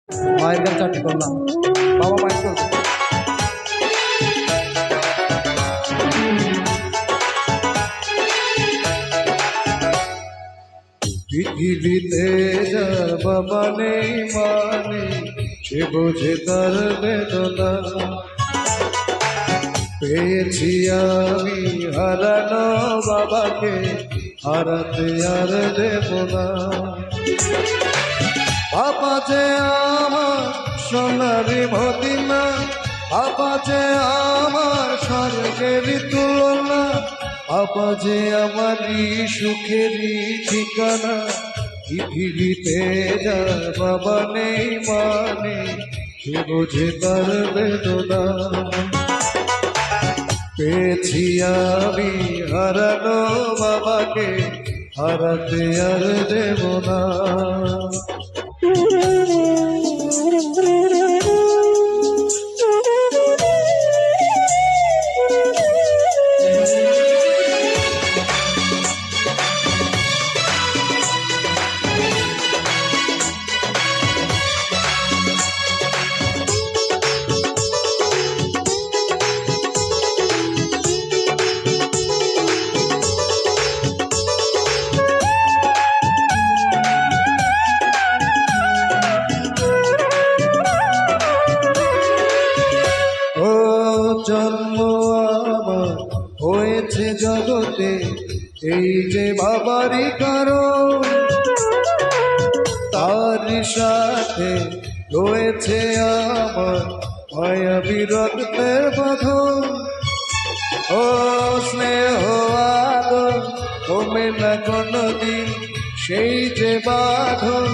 মায়ের গান চারটি করলাম, বাবা মায়ের করবে। পৃথিবীতে যার বাবা নেই মানে সে বোঝে তার বেদনা। পেয়েছি আমি হারানো বাবাকে, হারাতে আর দেব না। বাবা যে আমার সোনারি মদিনা, বাবা যে আমার স্বর্গেরই তুলনা, বাবা যে আমারই সুখেরই ঠিকানা। পৃথিবীতে যার বাবা নেই মানে সে বোঝে তার বেদনা। পেয়েছি আমি হারানো বাবাকে, হারাতে আর দেব না। জন্ম আমার হয়েছে জগতে এই যে বাবারই কারণ, তার সাথে রয়েছে আমার মায়াবী রক্তের বাঁধন। ও স্নেহ আদর কমে না কোনদিন, সেই যে বাঁধন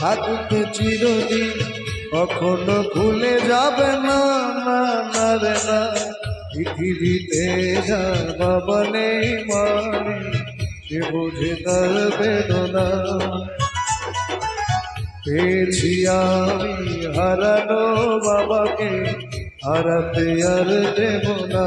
থাকবে চিরদিন, কখনো ভুলে যাবে না, না না রে না। পৃথিবীতে যার বাবা নেই মানে সে বোঝে তার বেদনা। পেয়েছি আমি হারানো বাবাকে, হারাতে আর দেব না।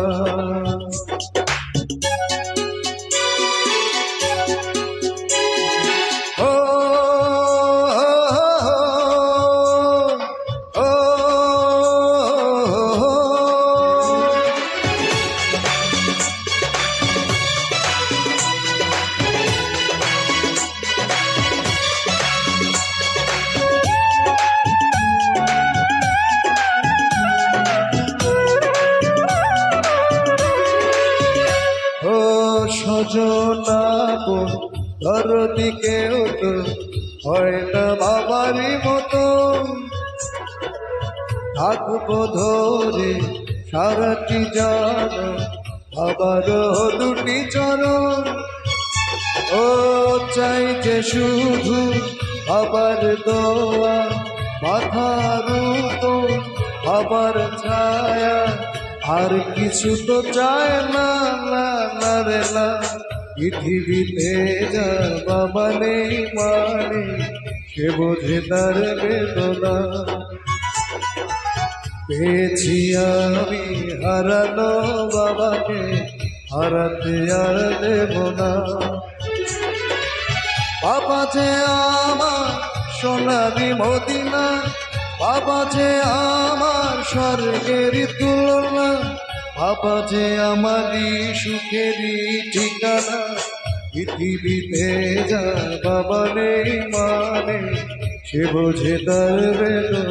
সজনা ধর দিকেও তো হয় না বাবারই মতো, থাকবো ধরে সারাটি জান বাবার দুটি চরণ। ও চাই যে শুধু বাবার দোয়া, মাথার উপর বাবার ছায়া, আর কিছু তো চায় না, না না রে না। পৃথিবীতে যার বাবা নেই মানে সে বোঝে তার বেদনা। পেয়েছি আমি হারানো বাবাকে, হারাতে আর দেব না। বাবা যে আমার সোনারি মদিনা, বাবা যে আমার স্বর্গেরই তুলনা, বাবা যে আমারই সুখেরই ঠিকানা। পৃথিবীতে যার বাবা নেই মানে সে বোঝে তার বেদনা।